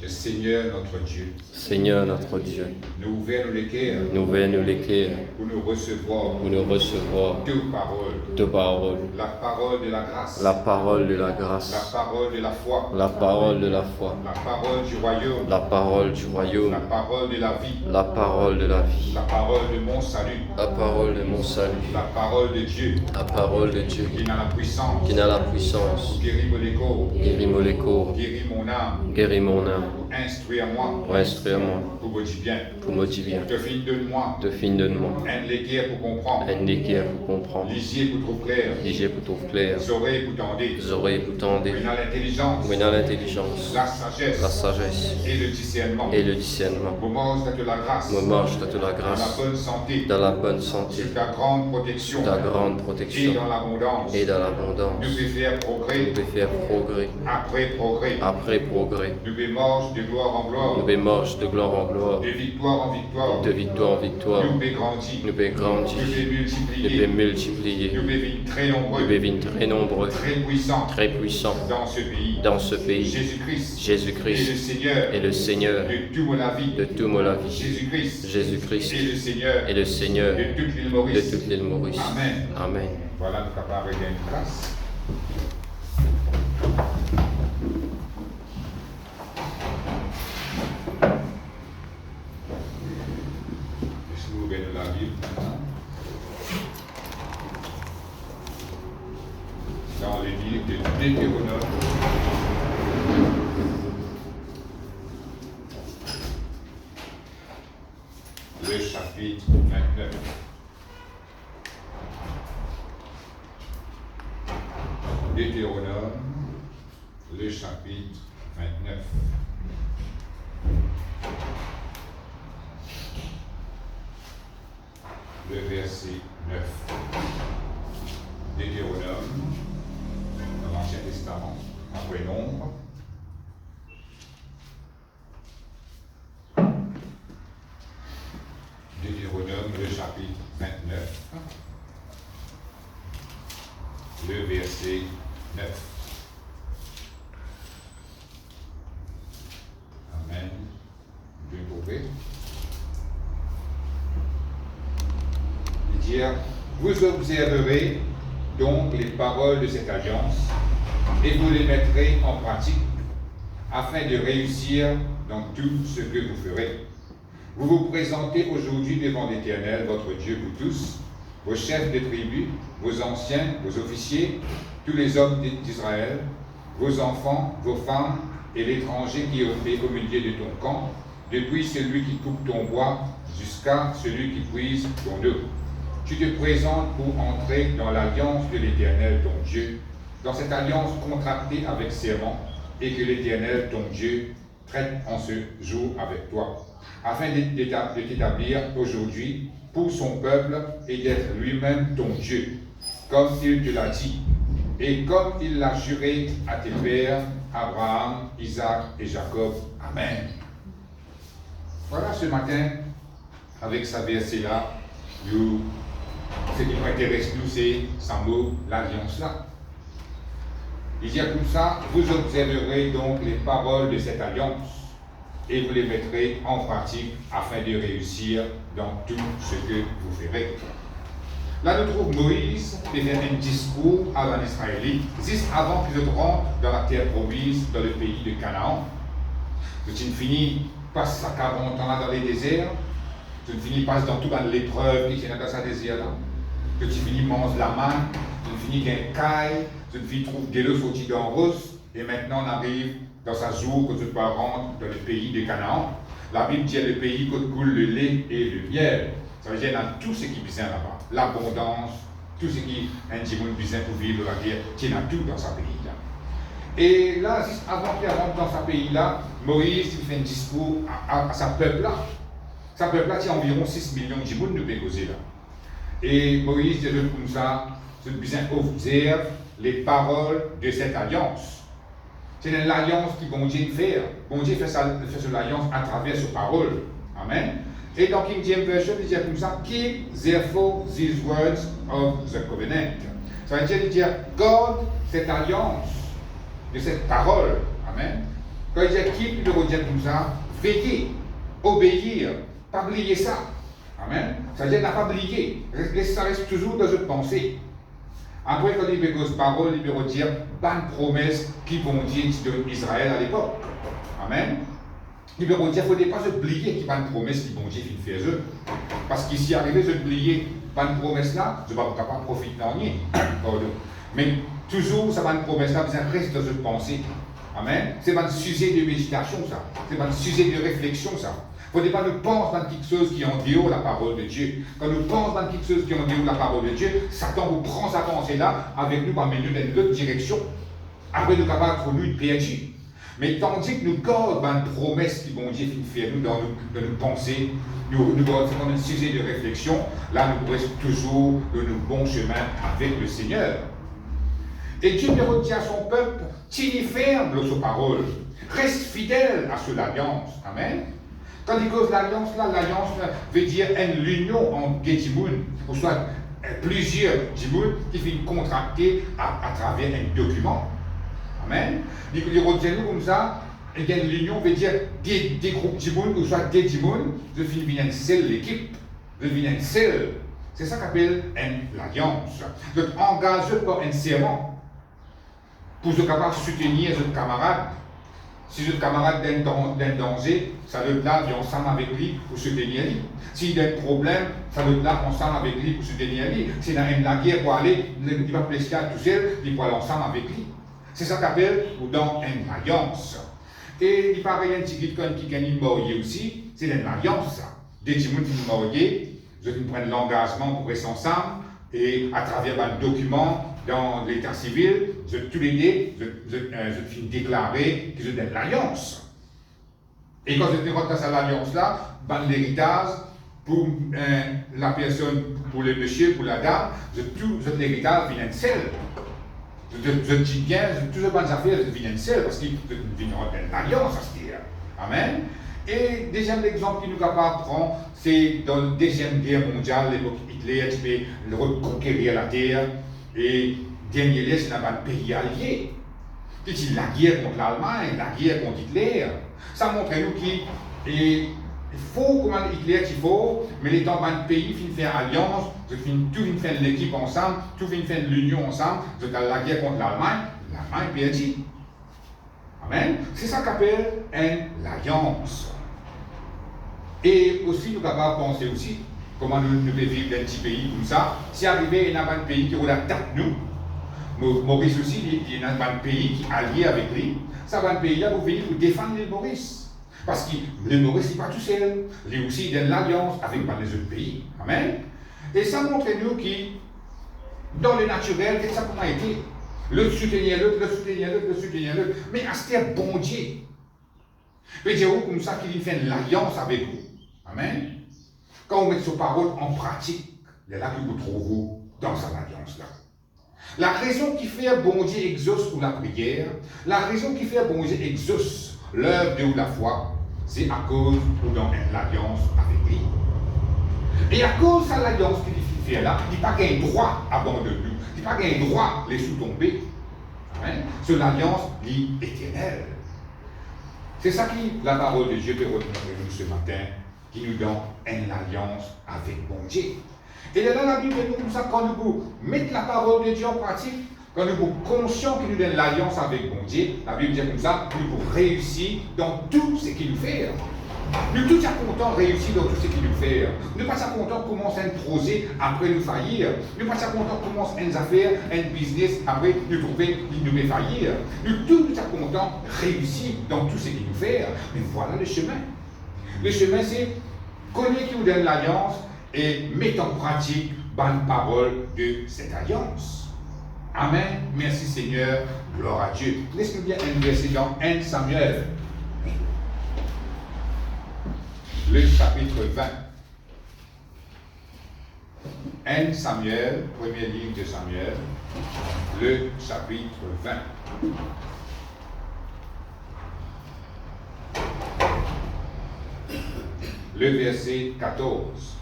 Le Seigneur notre Dieu, Seigneur notre Dieu, nous ouvrons les cœurs nous venons les cœurs pour nous recevoir pour nous recevoir deux paroles. deux paroles, La parole de la grâce, la parole de la la grâce, parole de la foi, la parole de la foi, la parole du royaume, la parole du royaume, la parole de la vie, la parole de la vie, la parole de mon salut, la parole de mon salut, la parole de Dieu la parole de Dieu qui n'a la puissance, qui n'a la puissance, guéris mon écho, guéris-moi les corps, guéris mon âme, guéris mon âme, instruis-moi pour instruire-moi, pour me dire bien. pour motiver, Te fin de moi, de fin de moi, un léguer pour comprendre, un équerre pour comprendre, lisier pour trouver clair, léger pour trouver clair, les oreilles pour tendre, les oreilles pour tendre, on a l'intelligence, on a l'intelligence, la la sagesse sagesse et le discernement. et le discernement. Moment de la grâce, Moi marche de la dans la grâce, bonne santé, dans la bonne santé, sur ta grande protection ta grande et protection dans l'abondance. et dans l'abondance. Nous pouvons faire progrès Nous pouvons faire progrès après progrès. après progrès. Nous pouvons marcher de gloire en gloire, Nous pouvons marcher de gloire en gloire, de victoire en victoire. de victoire en victoire. Nous pouvons grandir, Nous pouvons nous grandir, pouvons nous multiplier, pouvons multiplier, nous pouvons devenir très nous nombreux, pouvons devenir très nombreux, très puissants très puissants dans ce pays. dans ce pays. Jésus-Christ est Jésus-Christ le Seigneur est le Seigneur de toute la vie. de tout la vie. Jésus-Christ Jésus-Christ est le Seigneur est le Seigneur de toute l'île de Maurice. toute l'île Maurice. Amen. Amen. Voilà, nous sommes capables de gagner une place. Est-ce que vous venez de la Bible maintenant? Dans le livre de Deutéronome, le chapitre 29. Deutéronome, le chapitre 29. Le verset 9. Deutéronome, dans l'Ancien Testament, après Nombre. Deutéronome, le chapitre 29, le verset 9. Amen. Dieu trouvé. Il dit, vous observerez donc les paroles de cette alliance et vous les mettrez en pratique afin de réussir dans tout ce que vous ferez. Vous vous présentez aujourd'hui devant l'Éternel, votre Dieu, vous tous, vos chefs de tribus, vos anciens, vos officiers, tous les hommes d'Israël, vos enfants, vos femmes et l'étranger qui est au milieu de ton camp, depuis celui qui coupe ton bois jusqu'à celui qui puise ton eau. Tu te présentes pour entrer dans l'alliance de l'Éternel, ton Dieu, dans cette alliance contractée avec serment, et que l'Éternel, ton Dieu, traite en ce jour avec toi, afin de t'établir aujourd'hui pour son peuple et d'être lui-même ton Dieu, comme il te l'a dit, et comme il l'a juré à tes pères, Abraham, Isaac et Jacob. Amen. Voilà ce matin, avec ce verset-là, ce qui m'intéresse nous, c'est ça mot, l'alliance-là. Il dit comme ça, vous observerez donc les paroles de cette alliance et vous les mettrez en pratique afin de réussir dans tout ce que vous ferez. Là, nous trouvons Moïse qui fait un discours à l'Israélite, juste avant qu'ils rentrent dans la terre promise, dans le pays de Canaan. Que tu finis, passe sa 40 ans là dans les déserts, tu finis, passe dans toute l'épreuve qui est dans sa désert là, que tu finis, mange la manne, tu finis qu'un caille, tu finis, trouve des leufs au dans rose, et maintenant on arrive dans sa jour que tu peux rentrer dans le pays de Canaan. La Bible dit le pays où coule le lait et le miel. Ça veut dire dans tout ce qui est bien là-bas. L'abondance, tout ce qui est un petit monde bien pour vivre la guerre, qui est dans tout dans sa pays-là. Et là, juste avant qu'il rentre dans sa pays-là, Moïse il fait un discours à sa peuple-là. Sa peuple-là, il y a environ 6 millions de gens de causer là. Et Moïse dit comme ça, c'est bien observe les paroles de cette alliance. C'est l'alliance que bon Dieu fait. Bon Dieu fait cette alliance à travers ses paroles. Amen. Et dans King James Version, il dit comme ça, keep therefore these words of the covenant. Ça veut dire, garde cette alliance de cette parole. Amen. Quand il dit qui, il redit comme ça, veiller, obéir, pas oublier ça. Amen. C'est-à-dire n'a pas oublié. Ça reste toujours dans notre pensée. Après, quand il veut parole, il veut dire bonne promesse qui vont dire d'Israël à l'époque. Amen. Il veut dire qu'il ne faut pas oublier qu'il y a une promesse qui vont dire qu'il fait eux. Parce qu'ici, arrivé, je oublier une promesse là, je ne vais pas profiter d'en rien. Mais toujours, ça va une promesse là, ça reste dans notre pensée. Amen. C'est un sujet de méditation, ça. C'est un sujet de réflexion, ça. Il ne faut pas nous penser dans quelque chose qui est en dehors de la parole de Dieu. Quand nous pensons dans quelque chose qui est en dehors de la parole de Dieu, Satan vous prend sa pensée là, avec nous, par nous dans une autre direction. Après, nous sommes capables de nous perdus. Mais tandis que nous gardons une promesse qui vont dire faire nous dans nos pensées, nous gardons comme un sujet de réflexion, là nous restons toujours dans nos bons chemins avec le Seigneur. Et Dieu dit à son peuple, tiens ferme de sa parole, reste fidèle à cette alliance. Amen. Quand il cause l'alliance là, l'alliance veut dire l'union entre des Timoun, ou soit plusieurs Timoun qui viennent contracter à travers un document. Amen. Il retient comme ça, et bien l'union veut dire des groupes Timoun, ou soit des Timoun, de finir une seule équipe, de finir une seule. C'est ça qu'on appelle l'alliance. Donc engagé par un serment pour se capable de soutenir ses camarades. Si votre camarade est dans danger, ça doit être là, vient ensemble avec lui pour soutenir lui. S'il a un problème, ça doit être là ensemble avec lui pour soutenir lui. S'il a la guerre pour aller, il va placer tout seul, il va aller ensemble avec lui. C'est ça qu'on appelle dans une alliance. Et il paraît un petit qui gagne marié aussi, c'est une alliance. Des petits gens qui sont mariés, ils prennent l'engagement pour rester ensemble et à travers un document dans l'état civil, je tous les deux, je finis déclarer que je donne l'alliance. Et quand je déroute à l'alliance-là, l'héritage pour la personne, pour le monsieur, pour la dame, l'héritage vient de seul. Je dis bien, toutes les bonnes affaires viennent seul parce qu'ils viennent de l'alliance à ce dire. Amen. Et deuxième exemple qui nous capable prendre, c'est dans la Deuxième Guerre mondiale, l'époque Hitler, tu peux reconquérir la terre. Et dernier, c'est un pays allié. C'est la guerre contre l'Allemagne, la guerre contre Hitler. Ça montre nous qu'il faut comment Hitler qu'il faut, mais les temps d'un pays finissent faire alliance, tout finit faire l'équipe ensemble, tout finit faire l'union ensemble, c'est la guerre contre l'Allemagne perdue. Amen. C'est ça qu'appelle l'alliance. Et aussi, nous sommes capables de penser aussi comment nous pouvons vivre dans un petit pays comme ça. Si arrivé, il y a un pays qui attaque nous, Maurice aussi, il y a un pays qui est allié avec lui, ça va un pays là pour venir pour défendre l'île Maurice. Parce que l'île Maurice n'est pas tout seul, lui aussi il a l'alliance avec les autres pays. Amen. Et ça montre nous que dans le naturel, c'est ça qu'on a été. Le soutenir l'autre, le soutenir l'autre, le soutenir l'autre. Mais à ce terme, bon Dieu. Mais Dieu, comme ça, qu'il fait l'alliance avec vous. Amen. Quand on met sa parole en pratique, c'est là que vous trouvez dans cette alliance-là. La raison qui fait bon Dieu exauce ou la prière, la raison qui fait bon Dieu exauce l'œuvre de la foi, c'est à cause ou dans l'alliance avec lui. Et à cause de l'alliance qu'il fait là, il n'y a pas qu'un droit à abandonner nous, il n'y a pas qu'un droit les sous-tomber. C'est l'alliance éternelle. C'est ça qui, la parole de Dieu peut retenir nous ce matin, qui nous donne une alliance avec bon Dieu. Et là, la Bible dit comme ça, quand nous mettons la parole de Dieu en pratique, quand nous sommes conscients qu'il nous donne l'alliance avec bon Dieu, la Bible dit comme ça, nous pouvons réussir dans tout ce qu'il nous fait. Nous tous sommes contents de réussir dans tout ce qu'il nous fait. Nous ne sommes pas contents de commencer un projet après nous faillir. Nous ne sommes pas contents de commencer une affaire, un business après nous trouver qu'il nous fait faillir. Nous tous sommes contents de réussir dans tout ce qu'il nous fait. Mais voilà le chemin. Le chemin, c'est connaître qui nous donne l'alliance et mettre en pratique la parole de cette alliance. Amen. Merci Seigneur. Gloire à Dieu. Laisse-nous bien un verset dans 1 Samuel. Le chapitre 20. 1 Samuel, premier livre de Samuel, le chapitre 20. Le verset 14.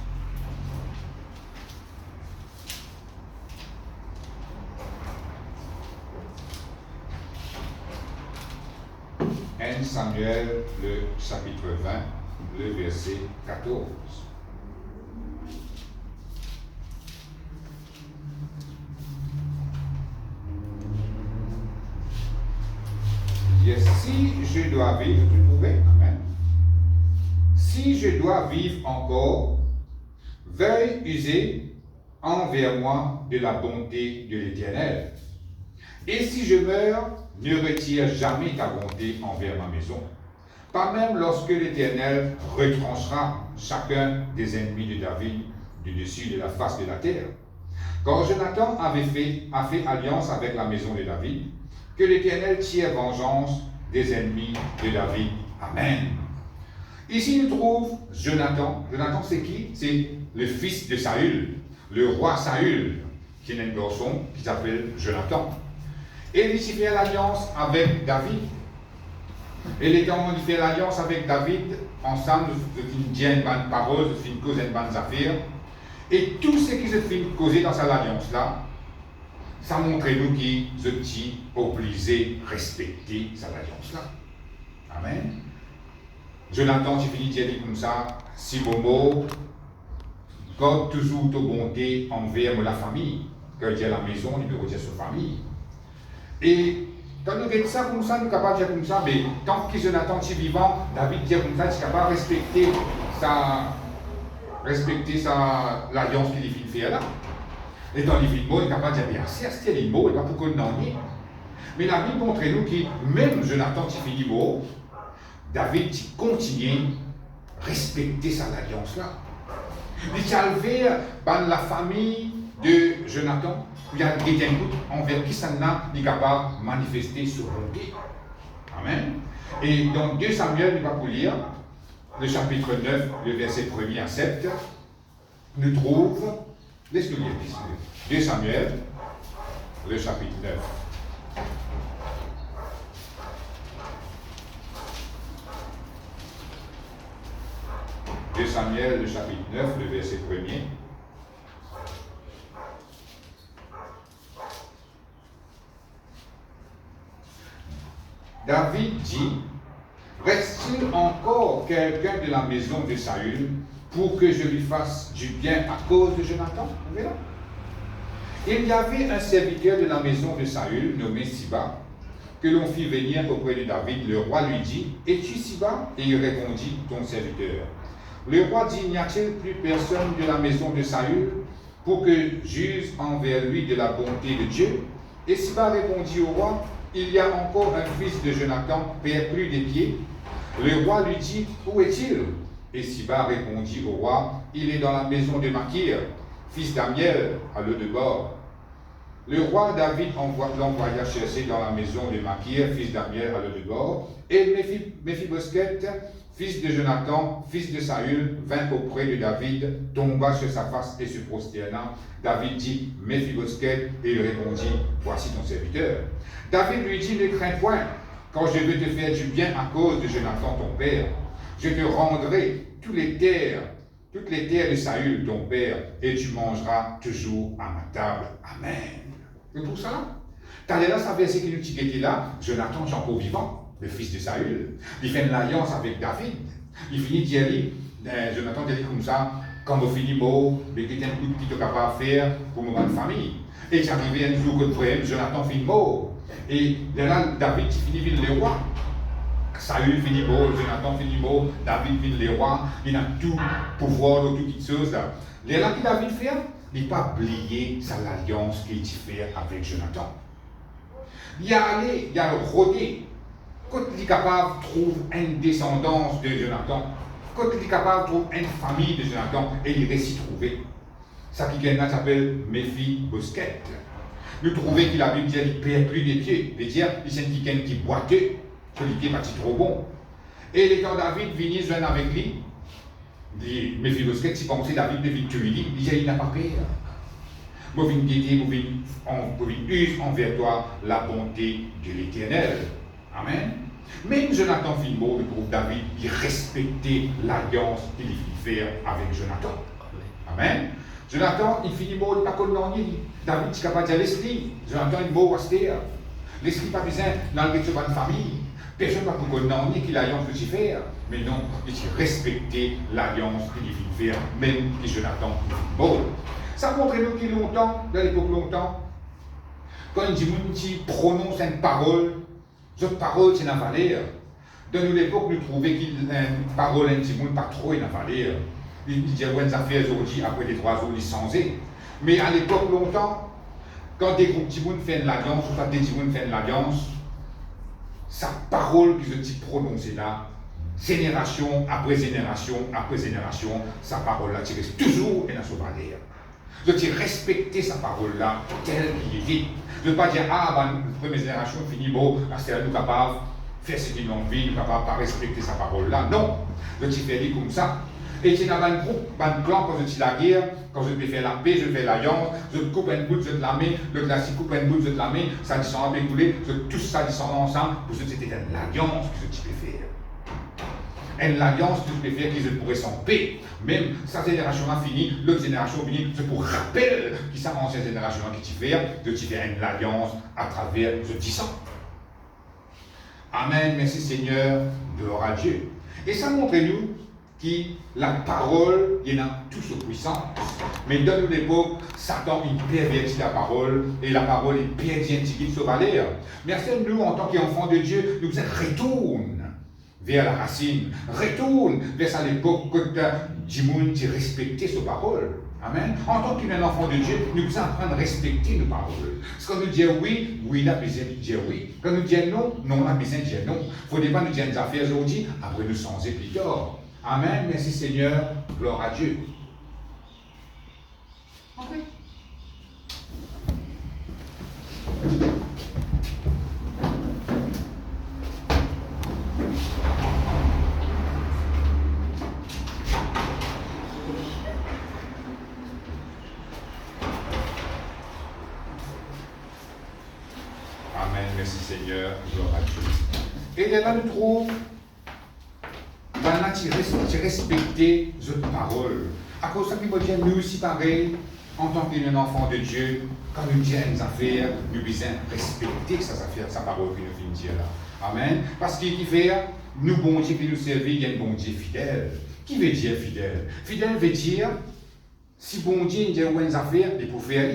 Samuel, le chapitre 20, le verset 14. Si je dois vivre, tu trouvais, amen. Si je dois vivre encore, veuille user envers moi de la bonté de l'Éternel. Et si je meurs, ne retire jamais ta bonté envers ma maison, pas même lorsque l'Éternel retranchera chacun des ennemis de David du dessus de la face de la terre. Quand Jonathan a fait alliance avec la maison de David, que l'Éternel tire vengeance des ennemis de David. Amen. Ici, nous trouvons Jonathan. Jonathan, c'est qui? C'est le fils de Saül, le roi Saül, qui est un garçon qui s'appelle Jonathan. Et il fait l'alliance avec David. Et les gens ont fait l'alliance avec David, ensemble, ils tiennent une bonne parole, ils font causer une bonne affaire. Et tout ce qui se fait causer dans cette alliance-là, ça montre nous qui sommes obligés à respecter cette alliance-là. Amen. Jonathan, tu finis de dire comme ça, si Momo, garde toujours ta bonté envers la famille. Quand il dit à la maison, il peut dire sa famille. Et quand nous regardons ça comme ça, nous sommes capables de dire comme ça, mais tant que Jonathan est vivant, David dit comme ça, il est capable de respecter l'alliance qu'il fait faire là. Et dans les films, il est capable de dire, bien, c'est les mots, il n'y a pas pourquoi il n'en est. Mais la Bible montre nous que même Jonathan qui fait les mots, David qui continue à respecter cette alliance-là. Il a levé la famille de Jonathan, il a été envers qui ça est capable de manifester son bonté. Amen. Et dans 2 Samuel, nous allons lire le chapitre 9, le verset 1er à 7, nous trouvons, laisse-nous lire, 2 Samuel, le chapitre 9. De Samuel, le chapitre 9, le verset 1er. David dit, reste-t-il encore quelqu'un de la maison de Saül pour que je lui fasse du bien à cause de Jonathan? Il y avait un serviteur de la maison de Saül nommé Siba, que l'on fit venir auprès de David. Le roi lui dit, es-tu Siba? Et il répondit, ton serviteur. Le roi dit, n'y a-t-il plus personne de la maison de Saül pour que j'use envers lui de la bonté de Dieu? Et Siba répondit au roi, il y a encore un fils de Jonathan perclus des pieds. Le roi lui dit, où est-il? Et Siba répondit au roi, il est dans la maison de Makir, fils d'Amiel, à l'eau de bord. Le roi David l'envoya chercher dans la maison de Makir, fils d'Amiel, à l'eau de bord, et Méphibosheth, fils de Jonathan, fils de Saül, vint auprès de David, tomba sur sa face et se prosterna. David dit, Méphibosheth, et il répondit, voici ton serviteur. David lui dit, ne crains point, quand je veux te faire du bien à cause de Jonathan ton père, je te rendrai toutes les terres de Saül ton père, et tu mangeras toujours à ma table. Amen. Et pour ça, t'as là, ça verset qui nous dit là, Jonathan est encore vivant, le fils de Saül. Il fait une alliance avec David. Il finit de dire, Jonathan dit comme ça, quand vous finissez mot, mais qu'il y a un coup qui est capable de faire pour mon famille. Et c'est arrivé un jour que frère, Jonathan finit mort. Et là, David finit le roi. Saül finit mort, Jonathan finit mort, David finit le roi. Il a tout pouvoir, toutes les choses là. Et là, que David fait, il n'a pas oublié l'alliance qu'il fait avec Jonathan. Il a allé, il a rodé. Quand il est capable de trouver une descendance de Jonathan, quand il est capable de trouver une famille de Jonathan, et il réussit à trouver. Ça qui s'appelle Méphibosheth. Nous trouvons qu'il a Bible dit qu'il ne perd plus des pieds. Il dire c'est quelqu'un qui boiteux, que les pieds pas trop bon. Et les temps David vient joindre avec lui. Il dit Méphibosheth, si pensez David devait tuer lui, il dit il n'a pas peur. Moi viens guider, moi viens use envers toi la bonté de l'Éternel. Amen. Même Jonathan Filmo, le groupe David, il respectait l'alliance qu'il fit faire avec Jonathan. Amen. Jonathan, il finit mort, il n'est pas connu. David, il est capable de dire l'esprit. Jonathan, il est mort à terre. L'esprit pas besoin d'enlever sur une famille. Personne ne va vous connaître qui l'alliance que tu fais. Mais non, il faut respecter l'alliance qu'il vient faire, même que Jonathan bon. Ça montre nous qu'il longtemps, dans l'époque longtemps, quand il prononce une parole, cette parole, c'est une valeur. Dans l'époque, nous trouvons qu'une parole, un petit monde, pas trop une valeur. Il dit, ouais, ça fait aujourd'hui, après les 3 jours, il changé. Mais à l'époque, longtemps, quand des groupes de monde font l'alliance, ou pas des gens font l'alliance, sa parole que je dis prononcer là, génération après génération après génération, sa parole là, tu restes toujours dans sa valeur. Je dis respecter sa parole là, telle qu'il est dit. Je ne veux pas dire, ah, bah, la première génération finit, bon, c'est à nous capables de faire ce qu'ils ont envie, nous capables de pas respecter sa parole là. Non, je dis faire comme ça. Et c'est dans un groupe, un clan, quand je dis la guerre, quand je vais faire la paix, je fais l'alliance, je coupe un bout, je te la mets, le classique coupe un bout, je te la mets, ça descend à m'écouler, tout ça descend ensemble, pour que c'était une alliance que je peux faire. Une alliance que je peux faire qui je pourrais s'en paix. Même sa génération a fini, l'autre génération finit, c'est pour rappel qui sa ancienne génération qui tu fais, de tu fais une alliance à travers ce 10 ans. Amen, merci Seigneur, gloire à Dieu. Et ça montre-nous que la parole, il y en a tout sous puissance. Mais dans l'époque, Satan, il pervertit la parole, et la parole, il perdit un petit peu de valeur. Merci à nous, en tant qu'enfants de Dieu, nous retourne vers la racine, retourne vers ça l'époque quand Jimoun tu respectais sa parole. Amen. En tant qu'enfant de Dieu, nous devons apprendre à respecter nos paroles. Parce que quand nous disons oui, oui, la besoin de dire oui. Quand nous disons non, non, la besoin de dire non. Il ne faut pas nous dire des affaires aujourd'hui, après nous changer plus tard. Amen. Merci Seigneur. Gloire à Dieu. Okay. Amen, merci Seigneur, gloire à Dieu. Et là, nous trouvons, tu respecter cette parole. À cause de ça, nous aussi pareil, en tant qu'enfant de Dieu, quand nous disons des affaires, nous devons respecter sa parole que nous venons de dire là. Amen. Parce qu'il fait, nous, bon Dieu qui nous servons, il y a un bon Dieu fidèle. Qui veut dire fidèle? Fidèle veut dire, si bon Dieu dit des affaires, il peut faire.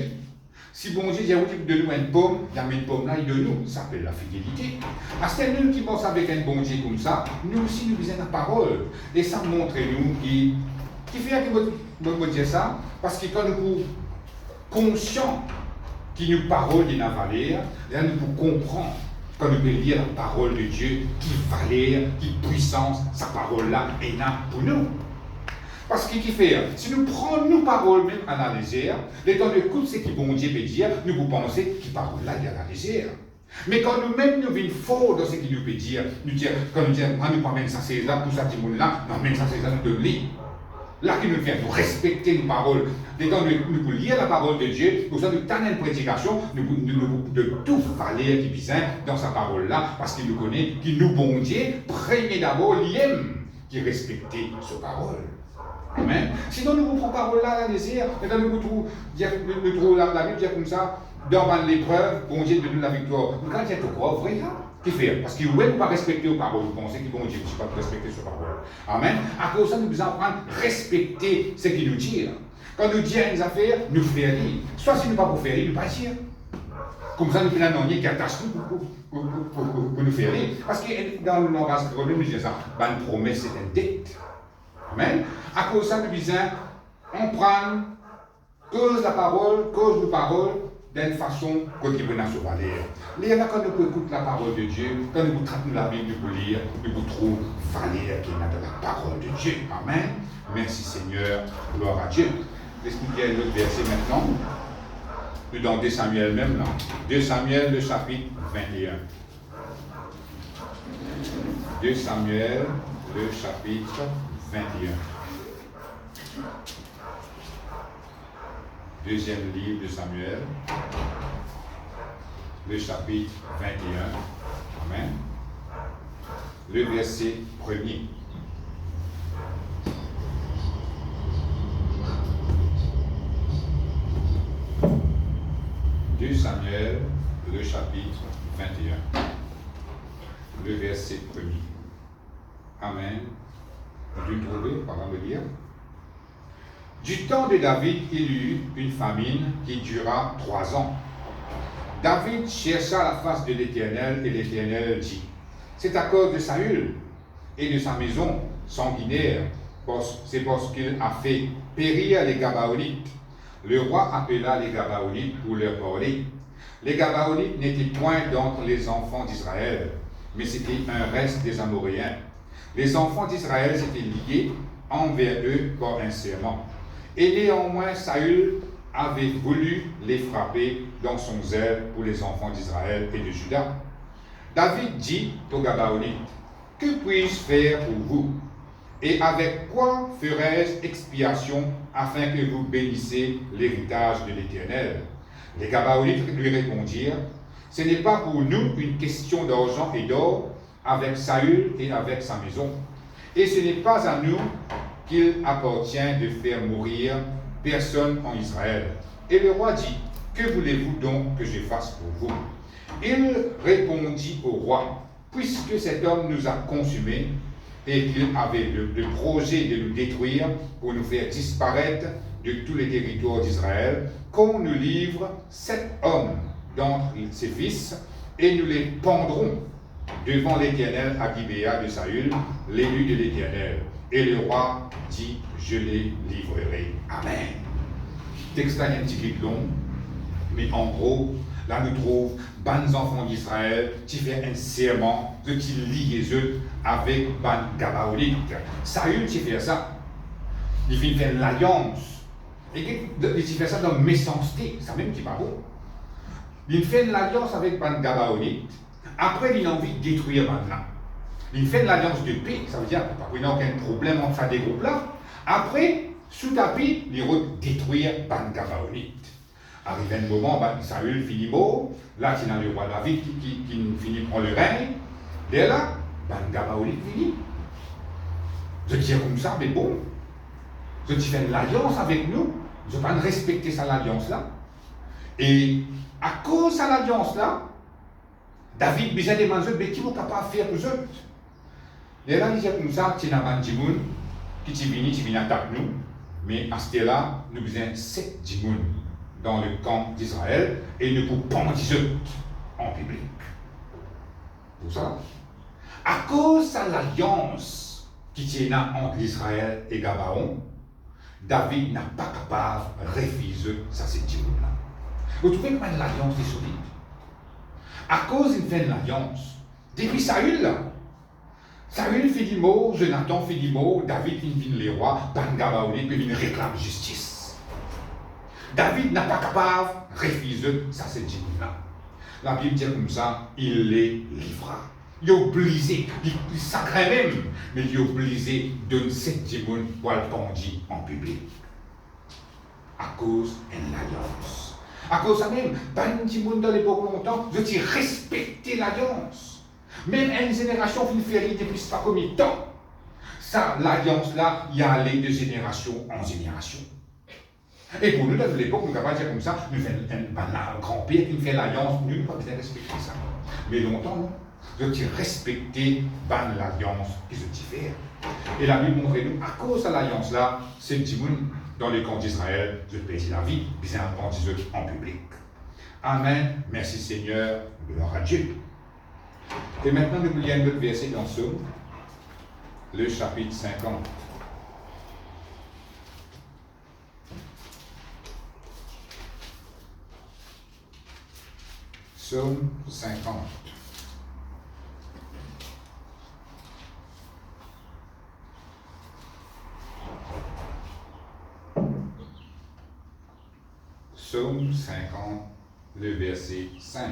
Si bon Dieu dit de nous une pomme, il y a une pomme là, il de nous, ça s'appelle la fidélité. Parce que nous qui pensons avec un bon Dieu comme ça, nous aussi nous disons la parole. Et ça montre nous qui fait que vous dire ça, parce que quand nous sommes conscients qu'il nous parole d'une valeur, là nous pouvons comprendre quand nous pouvons lire la parole de Dieu, qui valeur, qui puissance, sa parole là est là pour nous. Parce qu'il fait, si nous prenons nos paroles même à la légère, les temps de écoute, c'est que bon Dieu peut dire, nous vous pensez qu'il parole là, il y a la légère. Mais quand nous-mêmes nous venons fort dans ce qu'il nous peut dire, quand nous disons, ah, nous promène ça c'est là, pour ça, dit là, non, même ça c'est là, nous te lit. Là, qui nous fait nous respecter nos paroles. Les temps nous pouvons lire la parole de Dieu, pour ça nous tenons une prédication, de tout valeur qui vient dans sa parole là, parce qu'il nous connaît, qu'il nous bon Dieu, premier d'abord, il aime, qui respecter sa parole. Amen. Sinon, nous prenons parole là, la désir, et là, nous trouvons la Bible dire comme ça, dans l'épreuve, bon Dieu donne la victoire. Mais quand il y a tout quoi, vrai, qui fait? Parce que vous ne pas respecter aux paroles, vous pensez que bon Dieu ne peut pas respecter ses paroles. Amen. À cause de ça, nous devons apprendre à respecter ce qu'il nous dit. Quand nous disons une affaire, nous faisons rire. Soit si nous ne pas pour faire rire, nous ne pas dire. Comme ça, nous faisons un qui attache nous pour nous faire rire. Parce que dans le langage problème, nous disons ça, une promesse, c'est une dette. Amen. À cause de ça, nous disons, on prend cause la parole, cause nos paroles, d'une façon qu'on peut nous sauver. Là, quand nous écoutons la parole de Dieu, quand nous traitons la Bible, nous pouvons lire, nous pouvons trouver valeur qui est dans la parole de Dieu. Amen. Merci Seigneur, gloire à Dieu. Expliquez un autre verset maintenant. Nous dans 2 Samuel même là. 2 Samuel, le chapitre 21. 2 Samuel, le chapitre 21. Deuxième livre de Samuel, le chapitre 21. Amen. Le verset 1er. Samuel, le chapitre 21. le verset 1er. Amen. Vous le trouvez, par là me dire. Du temps de David, il y eut une famine qui dura 3 ans. David chercha la face de l'Éternel et l'Éternel dit, c'est à cause de Saül et de sa maison sanguinaire, c'est parce qu'il a fait périr les Gabaonites. Le roi appela les Gabaonites pour leur parler. Les Gabaonites n'étaient point d'entre les enfants d'Israël, mais c'était un reste des Amoréens. Les enfants d'Israël s'étaient liés envers eux par un serment. Et néanmoins, Saül avait voulu les frapper dans son zèle pour les enfants d'Israël et de Juda. David dit aux Gabaonites, « Que puis-je faire pour vous? Et avec quoi ferai-je expiation afin que vous bénissiez l'héritage de l'Éternel » Les Gabaonites lui répondirent, « Ce n'est pas pour nous une question d'argent et d'or avec Saül et avec sa maison. Et ce n'est pas à nous qu'il appartient de faire mourir personne en Israël. » Et le roi dit, « Que voulez-vous donc que je fasse pour vous » Il répondit au roi, « Puisque cet homme nous a consumés et qu'il avait le projet de nous détruire pour nous faire disparaître de tous les territoires d'Israël, qu'on nous livre 7 hommes d'entre ses fils et nous les pendrons devant l'Éternel à Gibéa de Saül, l'élu de l'Éternel. » Et le roi dit, « Je les livrerai. » Amen. Texte un petit peu long, mais en gros, là nous trouvons ban enfants d'Israël qui fait un serment de qui lie les œufs avec ban Gabaonite. Saül qui fait ça. Il fait une alliance. Et il fait ça dans méchanceté, ça même qui pas bon. Il fait une alliance avec ban Gabaonite. Après, il a envie de détruire ban là. Il fait une alliance de paix, ça veut dire qu'il n'y a aucun problème entre ces deux groupes-là. Après, sous tapis, il va détruire ban Gabaonite. Arrive un moment, Saül finit mort, là, il y a le roi David qui finit prendre le règne. Dès là, ban Gabaonite finit. Je dis comme ça, mais bon, je dis fais une alliance avec nous, je ne vais pas respecter cette alliance-là. Et à cause de cette alliance-là, David besoin de manger, mais qui est capable de faire pour eux? Et là, il dit comme ça, il y a un djimoun qui vient attaquer nous, mais à ce là nous avons 7 djimouns dans le camp d'Israël et nous pouvons pendre en public. Pour ça, à cause de l'alliance qui tient entre Israël et Gabaon, David n'a pas capable de refuser ça, ces djimouns-là. Vous trouvez comment l'alliance est solide? À cause d'une fin de l'alliance, depuis Saül, Saül finit mort, Jonathan finit mort, David finit les rois, ban Gabaonite, puis il réclame justice. David n'a pas capable de refuser ça, c'est là. La Bible dit comme ça, il les livra. Il est obligé, il sacrait même, mais il est obligé de donner cette djimoun pour le pendre en public. À cause de l'alliance. À cause de ça même, ban djimoun dans l'époque longtemps, je dis respecter l'alliance. Même une génération qui fait depuis pas combien de temps. Ça, l'alliance-là, il y a allé de génération en génération. Et pour nous, dans l'époque, nous ne pouvons pas dire comme ça, nous faisons un grand-père qui nous fait l'alliance, nous ne pouvons pas respecter ça. Mais longtemps, non. Je dis respecter l'alliance qui se diffère. Et la Bible montre nous, à cause de l'alliance-là, c'est Djimoun dans le camp d'Israël, je paye la vie, puis c'est un grand en public. Amen. Merci Seigneur. Gloire à Dieu. Et maintenant, nous lisons un autre verset dans Psaume, le chapitre 50. Psaume 50. Psaume 50, le verset 5.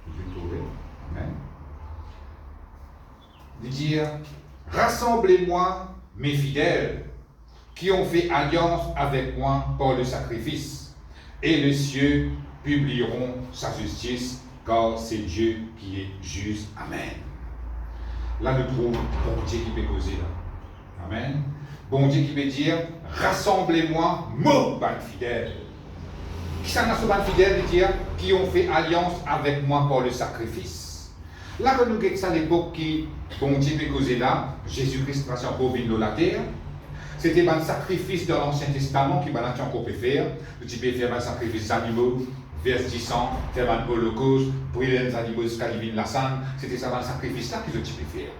Vous trouvez? Amen. De dire, rassemblez-moi, mes fidèles, qui ont fait alliance avec moi par le sacrifice, et les cieux publieront sa justice, car c'est Dieu qui est juste. Amen. Là, nous trouvons bon Dieu qui peut causer là. Amen. Bon Dieu qui peut dire, rassemblez-moi, mon ban fidèle. Qui sont les fidèles qui ont fait alliance avec moi par le sacrifice. Là, quand nous regardons ça, l'époque qui, bon Dieu, est causé là, Jésus-Christ passe encore venir la terre. C'était un sacrifice dans l'Ancien Testament qui m'a encore pu faire. Le type faire un sacrifice d'animaux, verser du sang, faire un holocauste, brûler les animaux jusqu'à diviner la sang. C'était ça, un sacrifice là qu'ils ont type faire.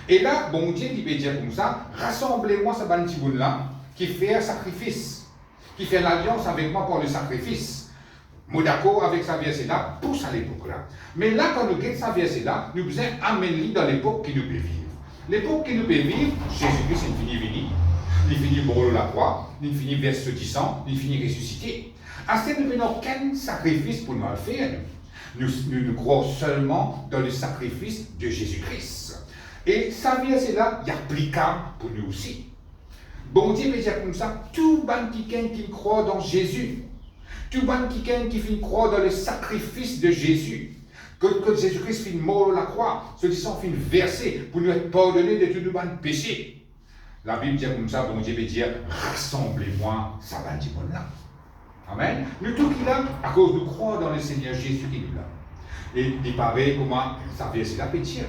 Et là, bon Dieu, il peut dire comme ça, rassemblez-moi ce petit bout là qui fait un sacrifice, qui fait l'alliance avec moi pour le sacrifice. Moi d'accord avec sa verset là, pour ça l'époque là. Mais là, quand nous gagnons sa verset là, nous devons amener dans l'époque qui nous peut vivre. L'époque qui nous peut vivre, Jésus-Christ est fini venu. Il finit mort la croix, il finit verser du sang, il finit ressuscité. À ce nous n'avons aucun sacrifice pour nous le faire. Nous croyons seulement dans le sacrifice de Jésus-Christ. Et sa verset là, il est applicable pour nous aussi. Bon Dieu veut dire comme ça, tout bon quelqu'un qui croit dans Jésus, tout bon quelqu'un qui finit croire dans le sacrifice de Jésus, que Jésus-Christ finit mort la croix, ce sang finit versé pour nous être pardonné de tous nos bons péchés. La Bible dit comme ça, bon Dieu veut dire, rassemblez-moi, ça va dire bon là. Amen. Nous tout qui là, à cause de croire dans le Seigneur Jésus qui est là. Et il paraît comment ça verset la pétière.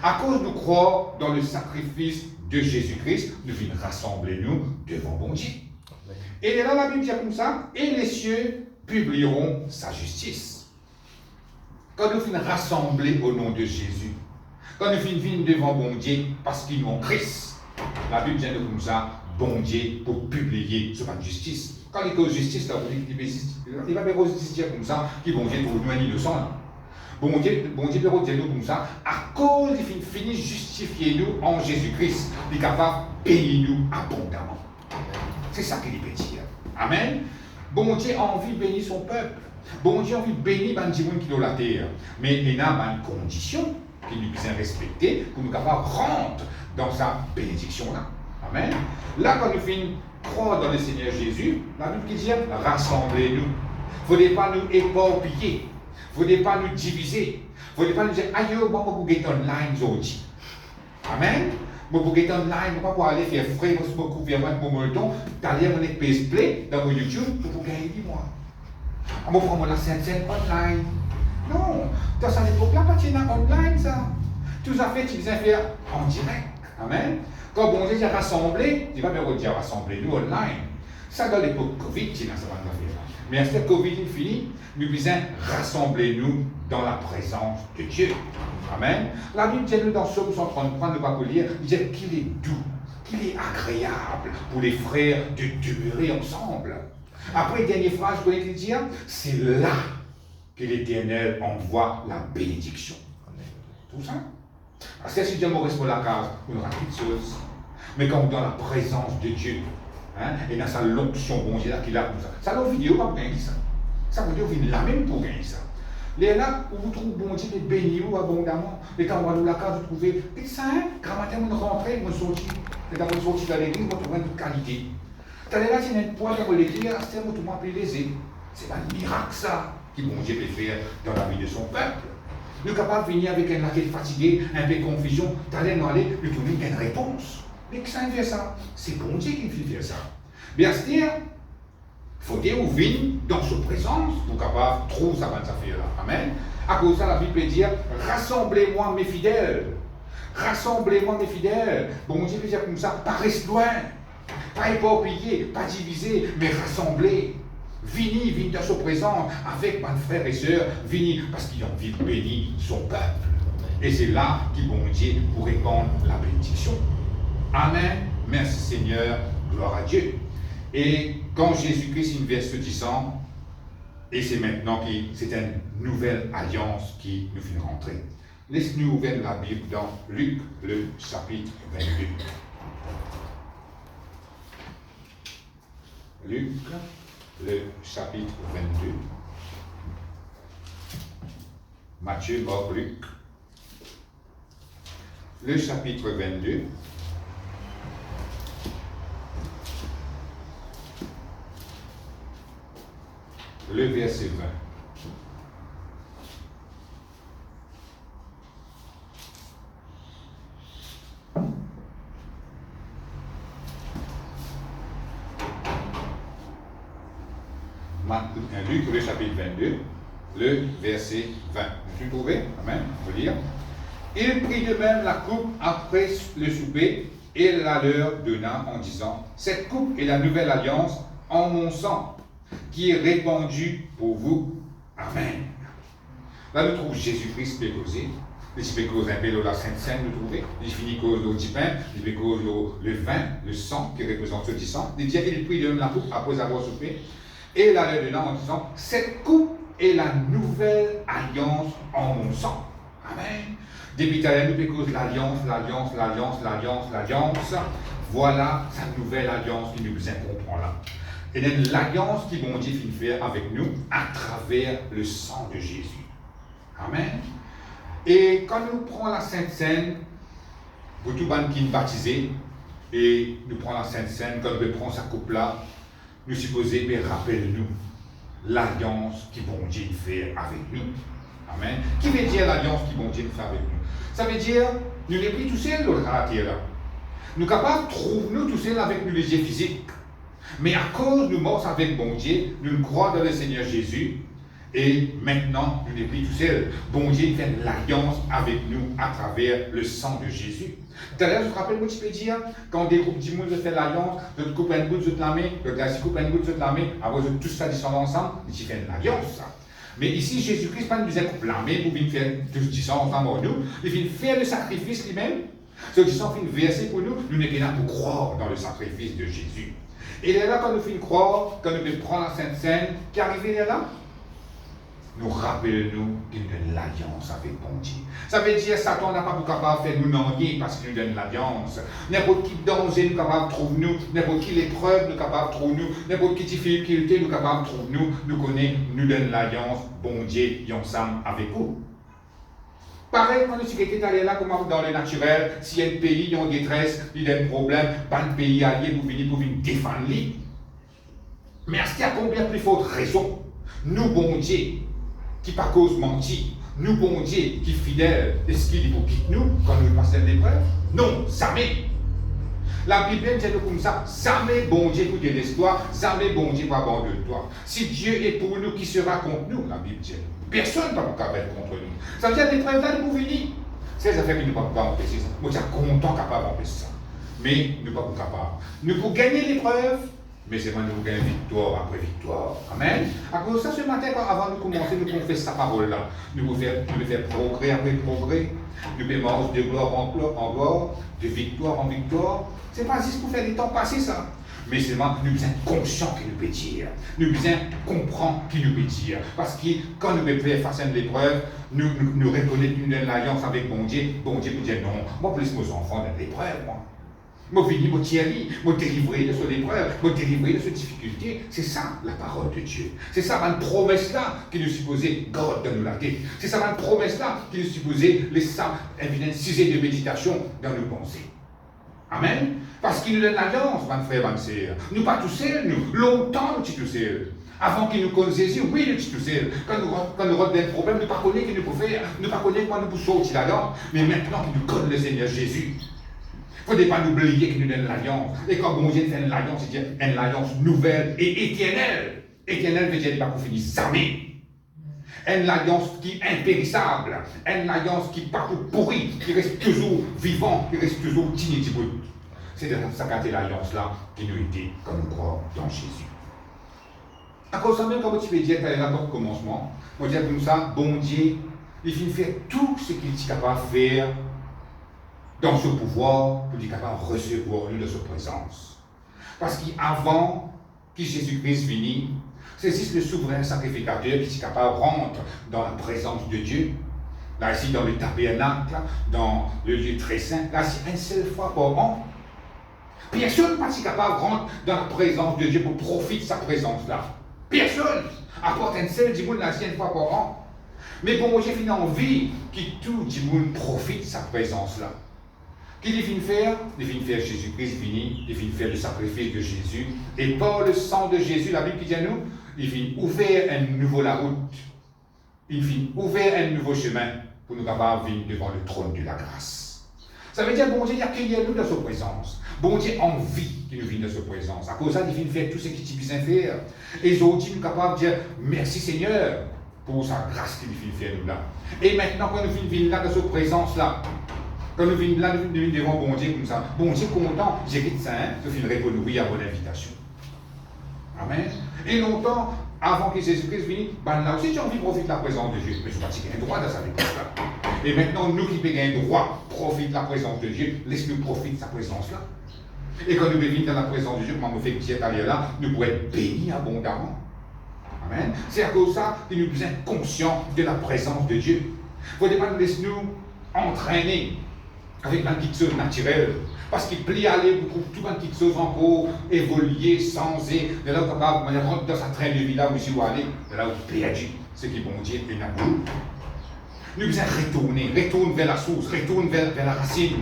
À cause de croire dans le sacrifice de Jésus-Christ, nous venons rassembler nous devant bon Dieu. Et là, la Bible dit comme ça, et les cieux publieront sa justice. Quand nous venons rassembler au nom de Jésus, quand nous venons devant bon Dieu parce qu'ils nous ont Christ, la Bible dit comme ça, bon Dieu pour publier ce pas de justice. Quand il cause justice, là, il va faire justice comme ça, qui bon Dieu pour nous innocents. Bon Dieu peut dire comme ça, à cause il finit justifier nous en Jésus-Christ, il est capable de payer nous abondamment. C'est ça qu'il peut dire. Amen. Bon Dieu a envie de bénir son peuple. Bon Dieu a envie de bénir les gens qui sont la terre. Mais il y a une condition qu'il nous puisse respecter pour nous capables de rentrer dans sa bénédiction-là. Amen. Là, quand nous finissons croire dans le Seigneur Jésus, la Bible dit rassemblez-nous. Il ne faudrait pas nous éparpiller. Il ne faudrait pas nous diviser. Il ne faudrait pas nous dire aïe, moi, je vais être online aujourd'hui. Amen. Je vais être online, je ne vais pas aller faire frais, je vais couvrir mon temps, d'aller mon play dans mon YouTube pour gagner du mois. Je vais prendre la scène online. Non, dans cette époque-là, pas de online ça. Tout ça fait, tu les faire en direct. Amen. Quand bon Dieu a rassemblé, il va me redire rassembler-nous online. Ça, dans l'époque Covid, tu n'as pas d'affaire. Mais à cette Covid fini, nous devons rassembler-nous dans la présence de Dieu. Amen. La Bible dit nous dans Psaume 133, ne pas lire, il dit qu'il est doux, qu'il est agréable pour les frères de demeurer ensemble. Après, dernière phrase, vous voyez dire, c'est là que l'Éternel envoie la bénédiction. Tout ça. Parce que si Dieu me reste pour la case, on aura quelque chose. Mais quand on est dans la présence de Dieu, hein, et dans sa l'onction, bon Dieu là qu'il a comme ça. Ça nous vidéo pas gagner ça. Ça veut dire qu'on la même pour gagner ça. Les là où vous trouvez bon Dieu béni ou abondamment, et quand on va dans la case, vous trouvez, et ça, quand matin on rentre, on sortit, et quand on sortit dans l'église, on trouve une qualité. T'as là, c'est une poids dans l'église, c'est tout le monde peut léser. C'est un miracle ça, qui bon Dieu peut faire dans la vie de son peuple. Nous sommes capables de venir avec un laquelle fatigué, un peu de confusion, d'aller dans aller, de trouver une réponse. Mais qui ça fait ça? C'est bon Dieu qui fait ça. Bien sûr, il faut dire où venir dans sa présence pour capable de trouver sa bonne affaire là. Amen. À cause de ça, la Bible peut dire rassemblez-moi mes fidèles. Rassemblez-moi mes fidèles. Bon Dieu peut dire comme ça, pas rester loin, pas éparpiller, pas diviser, mais rassembler. Vini dans sa présence avec mes frères et sœurs, vini parce qu'il a envie de bénir son peuple. Et c'est là qu'il bon Dieu pour répandre la bénédiction. Amen. Merci Seigneur. Gloire à Dieu. Et quand Jésus-Christ verse du sang, et c'est maintenant que c'est une nouvelle alliance qui nous fait rentrer. Laisse-nous ouvrir la Bible dans Luc, le chapitre 22. Luc, le chapitre 22. Matthieu, Marc, Luc. Le chapitre 22. Le verset 20. Luc, le chapitre 22, le verset 20. Vous trouvez? Amen. On peut lire. Il prit de même la coupe après le souper et la leur donna en disant, cette coupe est la nouvelle alliance en mon sang, qui est répandue pour vous. Amen. Là, nous trouvons Jésus-Christ pécosé. Il pécose un peu de la Sainte Seine, nous trouvez. Il finit cause du petit pain, il pécose le vin, le sang qui représente ce petit sang. Il dit qu'il prit de même la coupe après avoir soupé et la leur donna en disant, cette coupe est la nouvelle alliance en mon sang. Amen. Depuis tout à l'heure, nous pécose l'alliance. Voilà sa nouvelle alliance qui nous comprend là. Et l'alliance qui bon Dieu finit faire avec nous à travers le sang de Jésus. Amen. Et quand nous prenons la Sainte Seine, pour tout le monde qui est baptisé, et nous prenons la Sainte Seine, quand nous prenons sa coupe là, nous supposons, mais rappelle-nous l'alliance qui bon Dieu fait avec nous. Amen. Qui veut dire l'alliance qui bon Dieu fait avec nous? Ça veut dire, nous n'est plus tout seuls dans le caractère là. Nous sommes capables de trouver nous tout seuls avec nos légiers physiques. Mais à cause nous morts avec bon Dieu, nous croyons dans le Seigneur Jésus. Et maintenant, nous n'est plus tout seuls. Bon Dieu fait l'alliance avec nous à travers le sang de Jésus. Tout à l'heure, je te rappelle, moi, tu peux dire, quand des groupes du monde fait l'alliance, de te couper une goutte de la main, le gars coupe une goutte de la main, après tout ça descend ensemble, tu fais l'alliance, ça. Mais ici, Jésus-Christ, pas nous a coupé la main pour venir faire tout ça ensemble pour nous. Il vient faire le sacrifice lui-même. Ce qui sont fait verser pour nous, nous n'est là pour croire dans le sacrifice de Jésus. Et là, quand nous finissons croire, quand nous prenons la Sainte Seine, qui arrive là, nous rappelons-nous qu'il donne l'alliance avec bon Dieu. Ça veut dire que Satan n'a pas pour capable de faire nous n'ennuyer parce qu'il nous donne l'alliance. N'importe qui danger nous capable de trouver nous, n'importe qui épreuve nous capable de trouver nous, n'importe qui difficulté nous capable de trouver nous connaît, nous donne l'alliance, bon Dieu, y ensemble avec vous. Pareil, quand nous sommes allés là, comme dans le naturel, s'il y a un pays qui est en détresse, il y a un problème, pas un pays allié pour venir défendre lui. Mais à ce qu'il y a combien plus forte raison, nous, bon Dieu, qui par cause menti, nous, bon Dieu, qui fidèle, est-ce qu'il pour quitter nous quand nous passons l'épreuve? Non, jamais. La Bible dit comme ça, jamais bon Dieu pour de l'espoir, jamais bon Dieu pour abandonner toi. Si Dieu est pour nous, qui sera contre nous? La Bible dit. Personne ne peut pas être contre nous. Ça veut dire que l'épreuve là, nous pouvons venir. C'est des affaires qui ne peuvent pas empêcher ça. Moi, je suis content capable d'empêcher ça. Mais nous ne sommes pas capables. Nous pouvons gagner l'épreuve, mais c'est maintenant nous gagnons victoire après victoire. Amen. À cause de ça, ce matin, avant de commencer, nous pouvons faire sa parole-là. Nous pouvons faire progrès après progrès. Nous pouvons marcher de gloire en gloire, de victoire en victoire. Ce n'est pas juste pour faire les temps passés, ça. Mais seulement, nous sommes conscients qu'il nous peut dire. Nous sommes comprendre qu'il nous peut dire. Parce que quand nous pouvons faire face à l'épreuve, nous reconnaissons une alliance avec bon Dieu peut dire non. Moi, plus mes enfants dans l'épreuve, moi. Moi, venir, moi, tirer, moi, délivrer de cette épreuve, moi, délivrer de cette difficulté. C'est ça, la parole de Dieu. C'est ça, une promesse-là qui nous supposait God dans nous la tête. C'est ça, une promesse-là qui nous supposait les saints, un sujet de méditation dans nos pensées. Amen. Parce qu'il nous donne l'alliance, mon frère, ma sœur. Nous pas tous seuls, nous. Longtemps, nous sommes tous seuls. Avant qu'il nous connaisse Jésus, oui, nous sommes tous seuls. Quand nous avons des problèmes, nous ne pas connaître ce qu'il nous peut faire. Nous ne pas connaître comment nous pouvons sortir là-dedans. Mais maintenant qu'il nous connaît le Seigneur Jésus, il ne faut pas oublier qu'il nous donne l'alliance. Et quand bon Dieu fait une alliance, c'est une alliance nouvelle et éternelle. Éternelle veut dire qu'il ne va pas finir jamais. Une alliance qui est impérissable, une alliance qui n'est pas pourrie, qui reste toujours vivant, qui reste toujours digne. C'est de ça qu'est l'alliance-là qui nous était comme nous croyons dans Jésus. À cause de ça, même comme tu peux dire, tu as là comme commencement, on va dire comme ça, bon Dieu, il finit faire tout ce qu'il est capable de faire dans ce pouvoir pour être capable de recevoir nous de sa présence. Parce qu'avant que Jésus-Christ vienne, c'est juste le souverain sacrificateur qui est capable de rentrer dans la présence de Dieu. Là, ici, dans le tabernacle, dans le lieu très saint, là, c'est une seule fois par an. Personne n'est pas si capable de rentrer dans la présence de Dieu pour profiter de sa présence-là. Personne. À part un seul du monde, là, c'est une fois par an. Mais bon, moi, j'ai fini envie que tout le monde profite de sa présence-là. Qu'il vient faire? Il vient faire Jésus-Christ venu, il vient faire le sacrifice de Jésus. Et par le sang de Jésus, la Bible qui dit à nous, il vient ouvrir un nouveau la route. Il vient ouvrir un nouveau chemin pour nous capables de venir devant le trône de la grâce. Ça veut dire, bon Dieu, accueillez-nous dans sa présence. Bon Dieu, envie qu'il nous vienne dans sa présence. À cause de ça, il vient faire tout ce qu'il dit bien faire. Et les autres, nous sommes capables de dire, merci Seigneur, pour sa grâce qu'il vient faire nous là. Et maintenant, quand nous venons là dans sa présence là, quand nous venons là, nous venons devant bon Dieu comme ça. Bon Dieu content, j'ai dit ça, nous viendrons pour nourrir à bonne invitation. Amen. Et longtemps, avant que Jésus-Christ vienne, ben là aussi j'ai envie de profiter de la présence de Dieu. Mais je ne sais pas si droit dans sa réponse là. Et maintenant, nous qui avons un droit, profite de la présence de Dieu, laisse-nous profiter de sa présence là. Et quand nous venons dans la présence de Dieu, comme on fait Pierre aller là, nous pourrons être bénis abondamment. Amen. C'est à cause de ça que nous sommes conscients de la présence de Dieu. Il ne faut pas nous laisser nous entraîner avec une petite chose naturelle. Parce qu'il plie à aller beaucoup, tout une petite chose encore, évoluer, changer, de là où capable, on rentre dans sa train de vie là où il faut aller, de là où perdu, ce qui est bon Dieu et n'a pas. Nous devons retourner vers la source, retourne vers la racine,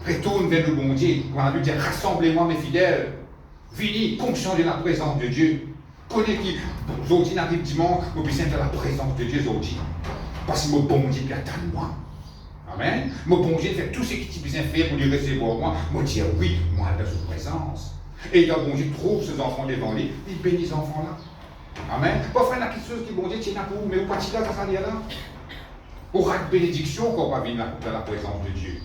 retourne vers le bon Dieu. On a dû dire, rassemblez-moi mes fidèles, venez conscient de la présence de Dieu. Connaissez qui, aujourd'hui n'arrive dimanche, nous puissions être dans la présence de Dieu aujourd'hui. Parce que mon bon Dieu attend moi. Amen. Mon bon Dieu fait tout ce qu'il puisse faire pour lui recevoir moi. Moi dire oui, moi dans sa présence. Et quand bon Dieu trouve ses enfants devant lui, il bénit ces enfants-là. Amen. Parfois il y a quelque chose qui bon Dieu tient à vous, mais vous pas là, ça dire là. Aura de bénédiction qu'on va venir dans la présence de Dieu.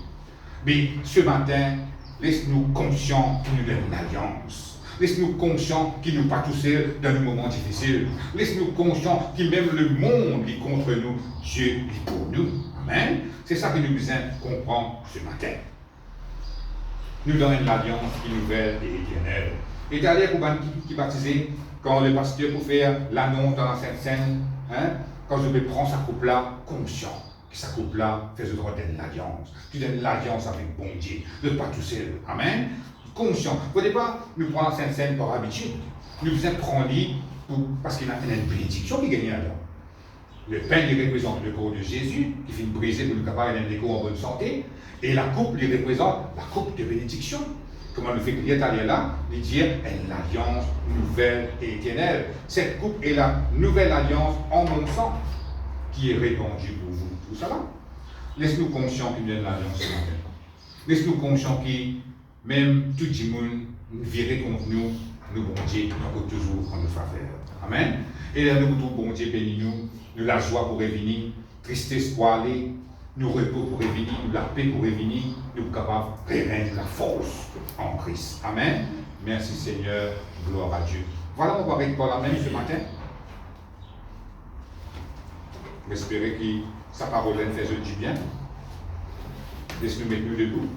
Mais ce matin, laisse-nous conscients qu'il nous donne une alliance. Laisse-nous conscients qu'il nous pas tout seul dans les moments difficiles. Laisse-nous conscients qu'il même le monde est contre nous, Dieu est pour nous. Amen. C'est ça que nous devons comprendre ce matin. Nous donnons une alliance qui est nouvelle et éternelle. Et d'ailleurs, pour qui baptiser, quand le pasteur pour faire l'annonce dans la Sainte Seine, quand je vais prendre sa coupe-là, conscient que sa coupe-là fait ce droit d'une alliance. Tu donnes l'alliance avec bon Dieu, de pas tout seul. Amen. Conscient. Au départ, nous prenons la Sainte Seine par habitude. Nous devons prendre parce qu'il y a une bénédiction qui gagne là. Le pain, il représente le corps de Jésus, qui fait une brisée pour nous capables d'un déco en bonne santé. Et la coupe, il représente la coupe de bénédiction. Comment nous fait qu'il est allé là, il dit une alliance nouvelle et éternelle. Cette coupe est la nouvelle alliance en mon sang, qui est répandue pour vous. Tout ça va. Laisse-nous conscients qu'il y a une alliance ce matin. Laisse-nous conscients qu'il, même tout le monde, virer contre nous, bon Dieu, nous toujours en nos faveur. Amen. Et là, nous, bon Dieu, bénis-nous. Nous la joie pour revenir, tristesse pour aller, nous repos pour revenir, nous la paix pour revenir, nous capables de régner la force en Christ. Amen. Merci Seigneur, gloire à Dieu. Voilà, on va arrêter par la même ce matin. J'espère que sa parole nous fait du bien. Laisse-nous mettre nous debout.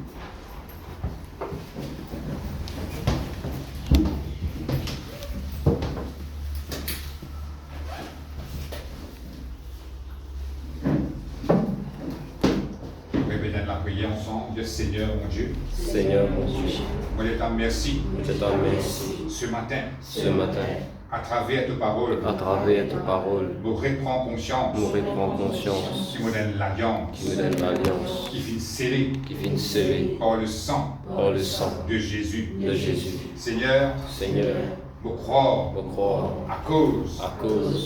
Ensemble, Seigneur mon Dieu. Seigneur mon Dieu. Moi je t'en remercie. Je t'en remercie. Ce matin. À travers tes paroles. À travers tes paroles. Nous reprends conscience. Nous reprends conscience. Qui me donne l'alliance. Qui me donne l'alliance. Qui vient sceller. Qui vient sceller. Par le sang. Par le sang. De Jésus. De Jésus. Seigneur. Seigneur. Me croire à cause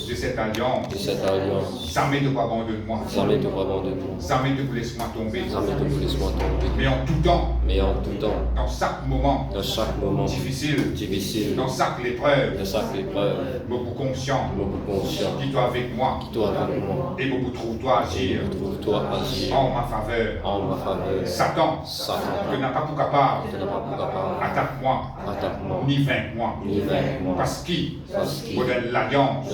de cette alliance. Jamais de pas abandonner-moi. Jamais de pas abandonner-moi. Jamais de vous laisser-moi tomber. Jamais de vous laisser-moi tomber. Mais en tout temps. Dans chaque moment. Difficile. Dans chaque épreuve. Beaucoup conscient. Qui toi avec moi. Et beaucoup trouve-toi agir. En ma faveur. Satan. Que n'a pas pour capable. Attaque-moi. Ni vainc-moi. Parce qu'il vous donne l'alliance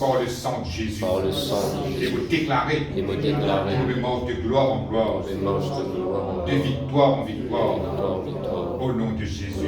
par le sang de Jésus. Et vous déclarez de mort de gloire en gloire, de victoire en victoire, au nom de Jésus.